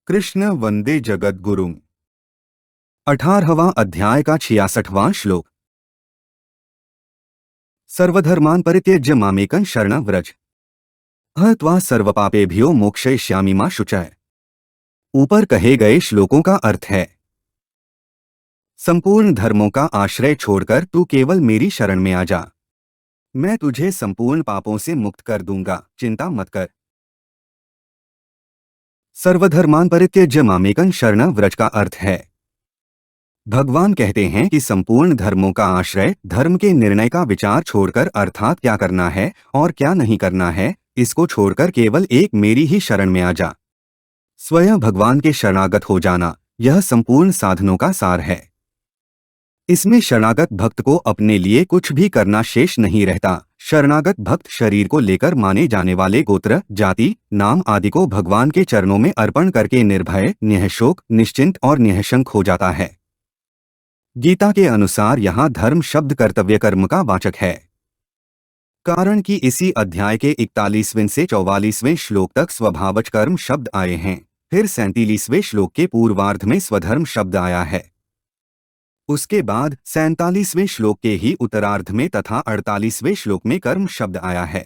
कृष्ण वंदे जगद्गुरुम। 18वां अध्याय का 66वां श्लोक। सर्वधर्मान् परित्यज्य मामेकं शरणं व्रज, त्वा सर्वपापेभ्यो मोक्षयिष्यामि मा शुचः। ऊपर कहे गए श्लोकों का अर्थ है, संपूर्ण धर्मों का आश्रय छोड़कर तू केवल मेरी शरण में आ जा। मैं तुझे संपूर्ण पापों से मुक्त कर दूंगा, चिंता मत कर। सर्वधर्मान् परित्यज्य मामेकं शरणं व्रज का अर्थ है, भगवान कहते हैं कि संपूर्ण धर्मों का आश्रय धर्म के निर्णय का विचार छोड़कर अर्थात क्या करना है और क्या नहीं करना है, इसको छोड़कर केवल एक मेरी ही शरण में आ जा। स्वयं भगवान के शरणागत हो जाना, यह संपूर्ण साधनों का सार है। इसमें शरणागत भक्त को अपने लिए कुछ भी करना शेष नहीं रहता। शरणागत भक्त शरीर को लेकर माने जाने वाले गोत्र, जाति, नाम आदि को भगवान के चरणों में अर्पण करके निर्भय, निःशोक, निश्चिंत और निःशंक हो जाता है। गीता के अनुसार यहाँ धर्म शब्द कर्तव्य कर्म का वाचक है, कारण कि इसी अध्याय के 41वें से 44वें श्लोक तक स्वभावज कर्म शब्द आए हैं। फिर 37वें श्लोक के पूर्वार्ध में स्वधर्म शब्द आया है। उसके बाद 47वें श्लोक के ही उत्तरार्ध में तथा 48वें श्लोक में कर्म शब्द आया है।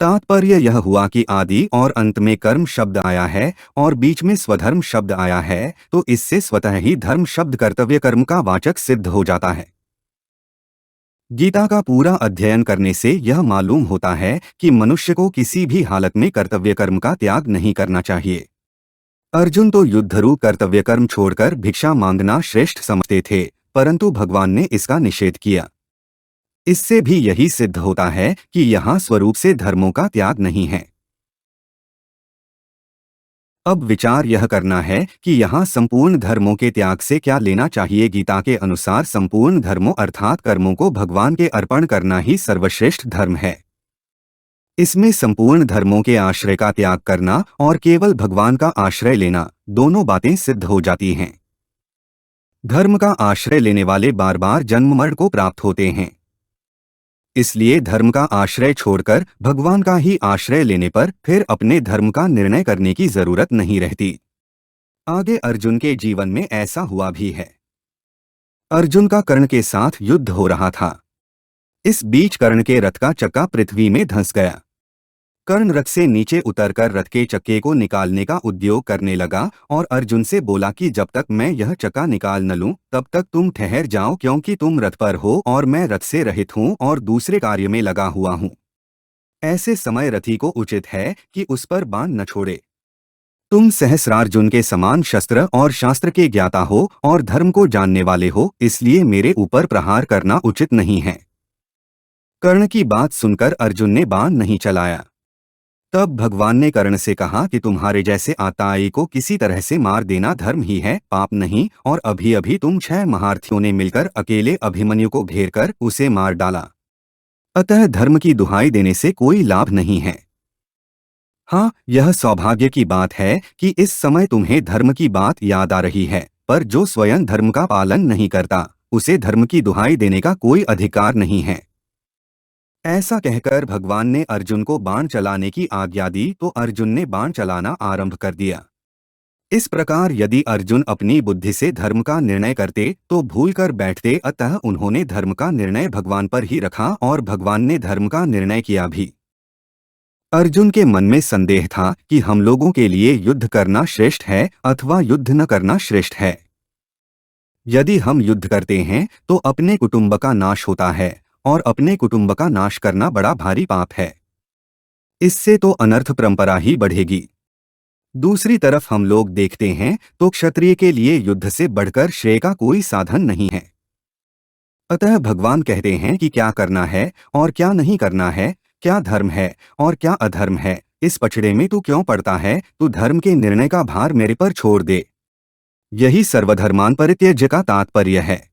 तात्पर्य यह हुआ कि आदि और अंत में कर्म शब्द आया है और बीच में स्वधर्म शब्द आया है, तो इससे स्वतः ही धर्म शब्द कर्तव्य कर्म का वाचक सिद्ध हो जाता है। गीता का पूरा अध्ययन करने से यह मालूम होता है कि मनुष्य को किसी भी हालत में कर्तव्य कर्म का त्याग नहीं करना चाहिए। अर्जुन तो युद्धरूप कर्तव्य कर्म छोड़कर भिक्षा मांगना श्रेष्ठ समझते थे, परंतु भगवान ने इसका निषेध किया। इससे भी यही सिद्ध होता है कि यहाँ स्वरूप से धर्मों का त्याग नहीं है। अब विचार यह करना है कि यहाँ संपूर्ण धर्मों के त्याग से क्या लेना चाहिए। गीता के अनुसार संपूर्ण धर्मों अर्थात कर्मों को भगवान के अर्पण करना ही सर्वश्रेष्ठ धर्म है। इसमें संपूर्ण धर्मों के आश्रय का त्याग करना और केवल भगवान का आश्रय लेना, दोनों बातें सिद्ध हो जाती हैं। धर्म का आश्रय लेने वाले बार बार जन्म मरण को प्राप्त होते हैं। इसलिए धर्म का आश्रय छोड़कर भगवान का ही आश्रय लेने पर फिर अपने धर्म का निर्णय करने की जरूरत नहीं रहती। आगे अर्जुन के जीवन में ऐसा हुआ भी है। अर्जुन का कर्ण के साथ युद्ध हो रहा था। इस बीच कर्ण के रथ का चक्का पृथ्वी में धंस गया। कर्ण रथ से नीचे उतरकर रथ के चक्के को निकालने का उद्योग करने लगा और अर्जुन से बोला कि जब तक मैं यह चक्का निकाल न लूं तब तक तुम ठहर जाओ, क्योंकि तुम रथ पर हो और मैं रथ से रहित हूं और दूसरे कार्य में लगा हुआ हूं। ऐसे समय रथी को उचित है कि उस पर बाण न छोड़े। तुम सहस्रार्जुन के समान शस्त्र और शास्त्र के ज्ञाता हो और धर्म को जानने वाले हो, इसलिए मेरे ऊपर प्रहार करना उचित नहीं है। कर्ण की बात सुनकर अर्जुन ने बाण नहीं चलाया। तब भगवान ने कर्ण से कहा कि तुम्हारे जैसे आताई को किसी तरह से मार देना धर्म ही है, पाप नहीं। और अभी अभी तुम 6 महारथियों ने मिलकर अकेले अभिमन्यु को घेरकर उसे मार डाला। अतः धर्म की दुहाई देने से कोई लाभ नहीं है। हाँ, यह सौभाग्य की बात है कि इस समय तुम्हें धर्म की बात याद आ रही है, पर जो स्वयं धर्म का पालन नहीं करता उसे धर्म की दुहाई देने का कोई अधिकार नहीं है। ऐसा कहकर भगवान ने अर्जुन को बाण चलाने की आज्ञा दी तो अर्जुन ने बाण चलाना आरंभ कर दिया। इस प्रकार यदि अर्जुन अपनी बुद्धि से धर्म का निर्णय करते तो भूल कर बैठते, अतः उन्होंने धर्म का निर्णय भगवान पर ही रखा और भगवान ने धर्म का निर्णय किया भी। अर्जुन के मन में संदेह था कि हम लोगों के लिए युद्ध करना श्रेष्ठ है अथवा युद्ध न करना श्रेष्ठ है। यदि हम युद्ध करते हैं तो अपने कुटुंब का नाश होता है और अपने कुटुंब का नाश करना बड़ा भारी पाप है। इससे तो अनर्थ परंपरा ही बढ़ेगी। दूसरी तरफ हम लोग देखते हैं तो क्षत्रिय के लिए युद्ध से बढ़कर श्रेय का कोई साधन नहीं है। अतः भगवान कहते हैं कि क्या करना है और क्या नहीं करना है, क्या धर्म है और क्या अधर्म है, इस पचड़े में तू क्यों पड़ता है। तू धर्म के निर्णय का भार मेरे पर छोड़ दे। यही सर्वधर्मान् परित्यज्य का तात्पर्य है।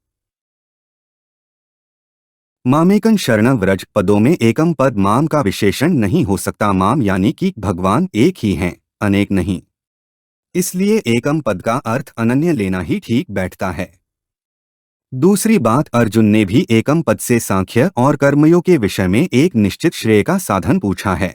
मामेकं शरणं व्रज पदों में एकम पद माम का विशेषण नहीं हो सकता। माम यानी कि भगवान एक ही हैं, अनेक नहीं। इसलिए एकम पद का अर्थ अनन्य लेना ही ठीक बैठता है। दूसरी बात, अर्जुन ने भी एकम पद से सांख्य और कर्मयोग के विषय में एक निश्चित श्रेय का साधन पूछा है।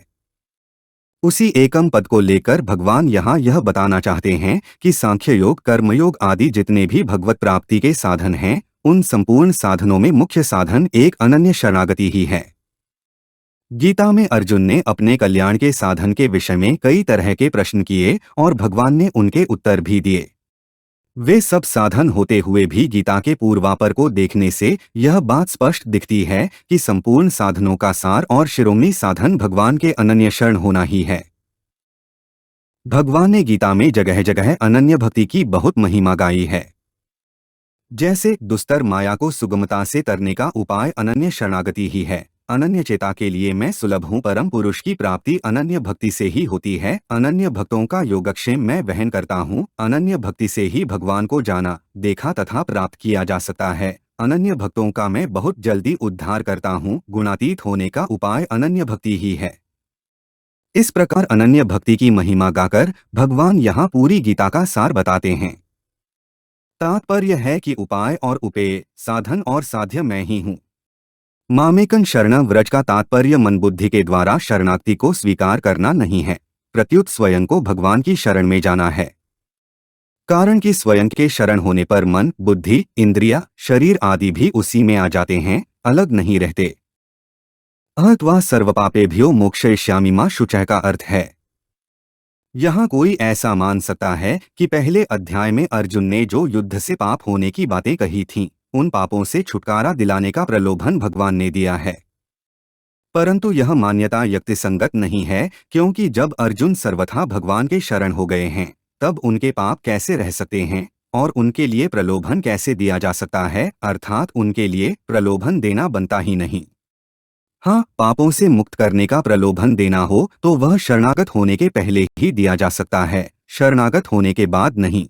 उसी एकम पद को लेकर भगवान यहाँ यह बताना चाहते हैं कि सांख्य योग, कर्मयोग आदि जितने भी भगवत प्राप्ति के साधन हैं, उन संपूर्ण साधनों में मुख्य साधन एक अनन्य शरणागति ही है। गीता में अर्जुन ने अपने कल्याण के साधन के विषय में कई तरह के प्रश्न किए और भगवान ने उनके उत्तर भी दिए। वे सब साधन होते हुए भी गीता के पूर्वापर को देखने से यह बात स्पष्ट दिखती है कि संपूर्ण साधनों का सार और शिरोमणि साधन भगवान के अनन्य शरण होना ही है। भगवान ने गीता में जगह जगह अनन्य भक्ति की बहुत महिमा गाई है। जैसे दुस्तर माया को सुगमता से तरने का उपाय अनन्य शरणागति ही है। अनन्य चेता के लिए मैं सुलभ हूँ। परम पुरुष की प्राप्ति अनन्य भक्ति से ही होती है। अनन्य भक्तों का योगक्षेम मैं वहन करता हूँ। अनन्य भक्ति से ही भगवान को जाना, देखा तथा प्राप्त किया जा सकता है। अनन्य भक्तों का मैं बहुत जल्दी उद्धार करता हूँ। गुणातीत होने का उपाय अनन्य भक्ति ही है। इस प्रकार अनन्य भक्ति की महिमा गाकर भगवान यहाँ पूरी गीता का सार बताते हैं। तात्पर्य है कि उपाय और उपेय, साधन और साध्य मैं ही हूँ। मामेकं शरणं व्रज का तात्पर्य मन बुद्धि के द्वारा शरणागति को स्वीकार करना नहीं है, प्रत्युत स्वयं को भगवान की शरण में जाना है। कारण कि स्वयं के शरण होने पर मन, बुद्धि, इंद्रिया, शरीर आदि भी उसी में आ जाते हैं, अलग नहीं रहते। अहत्वा सर्वपापेभ्यो मोक्षयिष्यामि मा शुचः का अर्थ है। यहाँ कोई ऐसा मान सकता है कि पहले अध्याय में अर्जुन ने जो युद्ध से पाप होने की बातें कही थीं, उन पापों से छुटकारा दिलाने का प्रलोभन भगवान ने दिया है। परंतु यह मान्यता युक्तिसंगत नहीं है, क्योंकि जब अर्जुन सर्वथा भगवान के शरण हो गए हैं, तब उनके पाप कैसे रह सकते हैं और उनके लिए प्रलोभन कैसे दिया जा सकता है, अर्थात उनके लिए प्रलोभन देना बनता ही नहीं। हाँ, पापों से मुक्त करने का प्रलोभन देना हो तो वह शरणागत होने के पहले ही दिया जा सकता है, शरणागत होने के बाद नहीं।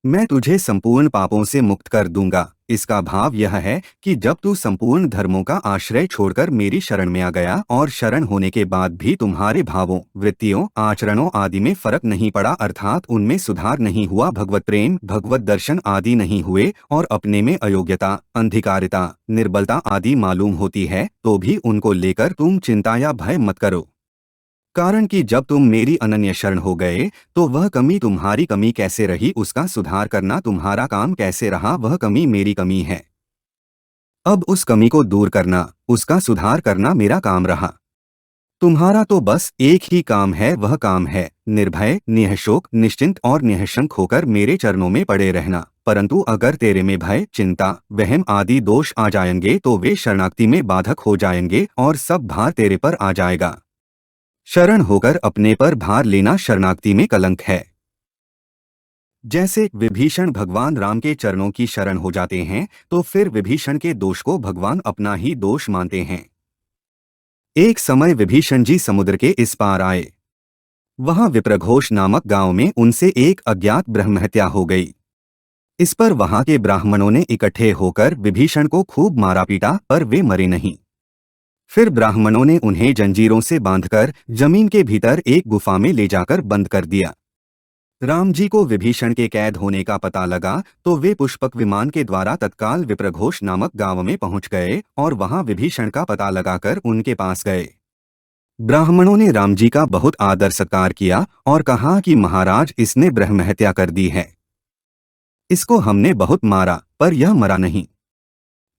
मैं तुझे संपूर्ण पापों से मुक्त कर दूंगा, इसका भाव यह है कि जब तू संपूर्ण धर्मों का आश्रय छोड़कर मेरी शरण में आ गया और शरण होने के बाद भी तुम्हारे भावों, वृत्तियों, आचरणों आदि में फर्क नहीं पड़ा, अर्थात उनमें सुधार नहीं हुआ, भगवत प्रेम, भगवत दर्शन आदि नहीं हुए और अपने में अयोग्यता, अंधिकारिता, निर्बलता आदि मालूम होती है, तो भी उनको लेकर तुम चिंता या भय मत करो। कारण कि जब तुम मेरी अनन्य शरण हो गए तो वह कमी तुम्हारी कमी कैसे रही, उसका सुधार करना तुम्हारा काम कैसे रहा, वह कमी मेरी कमी है। अब उस कमी को दूर करना, उसका सुधार करना मेरा काम रहा। तुम्हारा तो बस एक ही काम है, वह काम है निर्भय, निःशोक, निश्चिंत और निःशंक होकर मेरे चरणों में पड़े रहना। परंतु अगर तेरे में भय, चिंता, वहम आदि दोष आ जाएंगे तो वे शरणागति में बाधक हो जाएंगे और सब भार तेरे पर आ जाएगा। शरण होकर अपने पर भार लेना शरणागति में कलंक है। जैसे विभीषण भगवान राम के चरणों की शरण हो जाते हैं तो फिर विभीषण के दोष को भगवान अपना ही दोष मानते हैं। एक समय विभीषण जी समुद्र के इस पार आए। वहां विप्रघोष नामक गांव में उनसे एक अज्ञात ब्रह्महत्या हो गई। इस पर वहां के ब्राह्मणों ने इकट्ठे होकर विभीषण को खूब मारा पीटा, पर वे मरे नहीं। फिर ब्राह्मणों ने उन्हें जंजीरों से बांधकर जमीन के भीतर एक गुफा में ले जाकर बंद कर दिया। राम जी को विभीषण के कैद होने का पता लगा तो वे पुष्पक विमान के द्वारा तत्काल विप्रघोष नामक गांव में पहुंच गए और वहां विभीषण का पता लगाकर उनके पास गए। ब्राह्मणों ने राम जी का बहुत आदर सत्कार किया और कहा कि महाराज, इसने ब्रह्महत्या कर दी है। इसको हमने बहुत मारा पर यह मरा नहीं।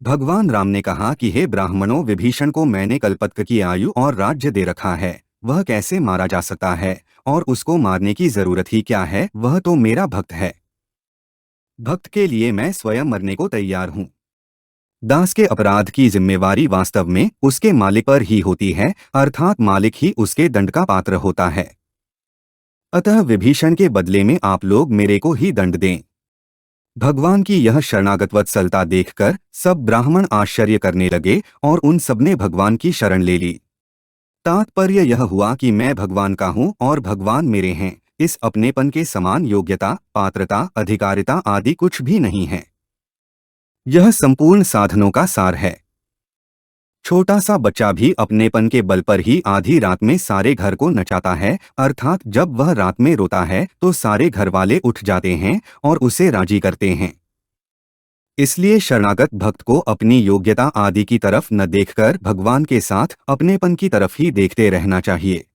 भगवान राम ने कहा कि हे ब्राह्मणों, विभीषण को मैंने कल्पतक की आयु और राज्य दे रखा है, वह कैसे मारा जा सकता है और उसको मारने की जरूरत ही क्या है, वह तो मेरा भक्त है। भक्त के लिए मैं स्वयं मरने को तैयार हूँ। दास के अपराध की जिम्मेवारी वास्तव में उसके मालिक पर ही होती है, अर्थात मालिक ही उसके दंड का पात्र होता है। अतः विभीषण के बदले में आप लोग मेरे को ही दंड दें। भगवान की यह शरणागत वत्सलता देखकर सब ब्राह्मण आश्चर्य करने लगे और उन सबने भगवान की शरण ले ली। तात्पर्य यह हुआ कि मैं भगवान का हूँ और भगवान मेरे हैं। इस अपनेपन के समान योग्यता, पात्रता, अधिकारिता आदि कुछ भी नहीं है। यह संपूर्ण साधनों का सार है। छोटा सा बच्चा भी अपनेपन के बल पर ही आधी रात में सारे घर को नचाता है, अर्थात जब वह रात में रोता है तो सारे घर वाले उठ जाते हैं और उसे राजी करते हैं। इसलिए शरणागत भक्त को अपनी योग्यता आदि की तरफ न देखकर भगवान के साथ अपनेपन की तरफ ही देखते रहना चाहिए।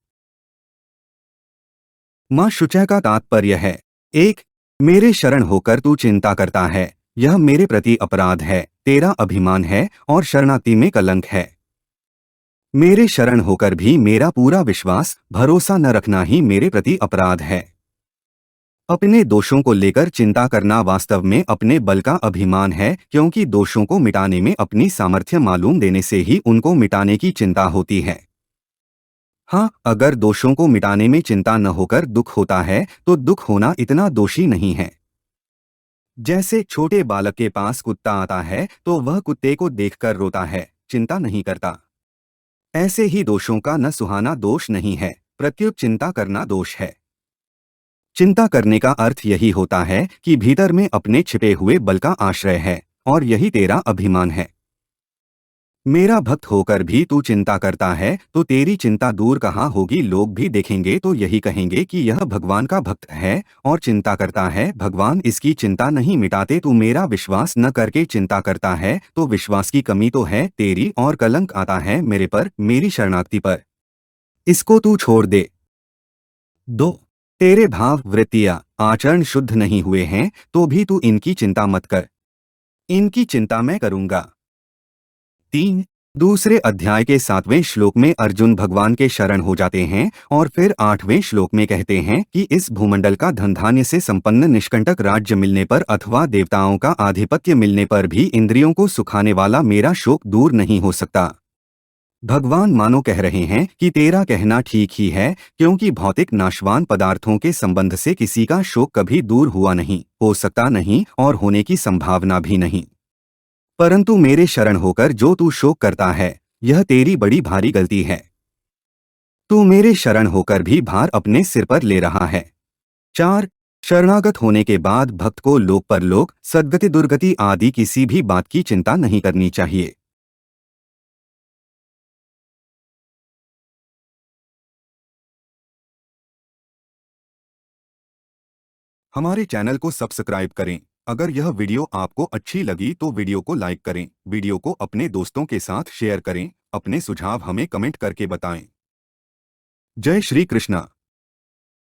माँ शुचय का तात्पर्य है। एक, मेरे शरण होकर तू चिंता करता है, यह मेरे प्रति अपराध है, तेरा अभिमान है और शरणागति में कलंक है। मेरे शरण होकर भी मेरा पूरा विश्वास भरोसा न रखना ही मेरे प्रति अपराध है। अपने दोषों को लेकर चिंता करना वास्तव में अपने बल का अभिमान है, क्योंकि दोषों को मिटाने में अपनी सामर्थ्य मालूम देने से ही उनको मिटाने की चिंता होती है। हाँ, अगर दोषों को मिटाने में चिंता न होकर दुख होता है तो दुख होना इतना दोषी नहीं है। जैसे छोटे बालक के पास कुत्ता आता है तो वह कुत्ते को देखकर रोता है, चिंता नहीं करता। ऐसे ही दोषों का न सुहाना दोष नहीं है, प्रत्युत चिंता करना दोष है। चिंता करने का अर्थ यही होता है कि भीतर में अपने छिपे हुए बल का आश्रय है और यही तेरा अभिमान है। मेरा भक्त होकर भी तू चिंता करता है तो तेरी चिंता दूर कहाँ होगी। लोग भी देखेंगे तो यही कहेंगे कि यह भगवान का भक्त है और चिंता करता है, भगवान इसकी चिंता नहीं मिटाते। तू मेरा विश्वास न करके चिंता करता है तो विश्वास की कमी तो है तेरी और कलंक आता है मेरे पर, मेरी शरणागति पर। इसको तू छोड़ दे। 2, तेरे भाव वृत्तियाँ आचरण शुद्ध नहीं हुए हैं तो भी तू इनकी चिंता मत कर, इनकी चिंता मैं करूंगा। 3, दूसरे अध्याय के 7वें श्लोक में अर्जुन भगवान के शरण हो जाते हैं और फिर 8वें श्लोक में कहते हैं कि इस भूमंडल का धन धान्य से संपन्न निष्कंटक राज्य मिलने पर अथवा देवताओं का आधिपत्य मिलने पर भी इंद्रियों को सुखाने वाला मेरा शोक दूर नहीं हो सकता। भगवान मानो कह रहे हैं कि तेरा कहना ठीक ही है, क्योंकि भौतिक नाशवान पदार्थों के संबंध से किसी का शोक कभी दूर हुआ नहीं, हो सकता नहीं और होने की संभावना भी नहीं। परंतु मेरे शरण होकर जो तू शोक करता है, यह तेरी बड़ी भारी गलती है। तू मेरे शरण होकर भी भार अपने सिर पर ले रहा है। 4, शरणागत होने के बाद भक्त को लोक परलोक, सद्गति दुर्गति आदि किसी भी बात की चिंता नहीं करनी चाहिए। हमारे चैनल को सब्सक्राइब करें। अगर यह वीडियो आपको अच्छी लगी तो वीडियो को लाइक करें, वीडियो को अपने दोस्तों के साथ शेयर करें, अपने सुझाव हमें कमेंट करके बताएं। जय श्री कृष्णा।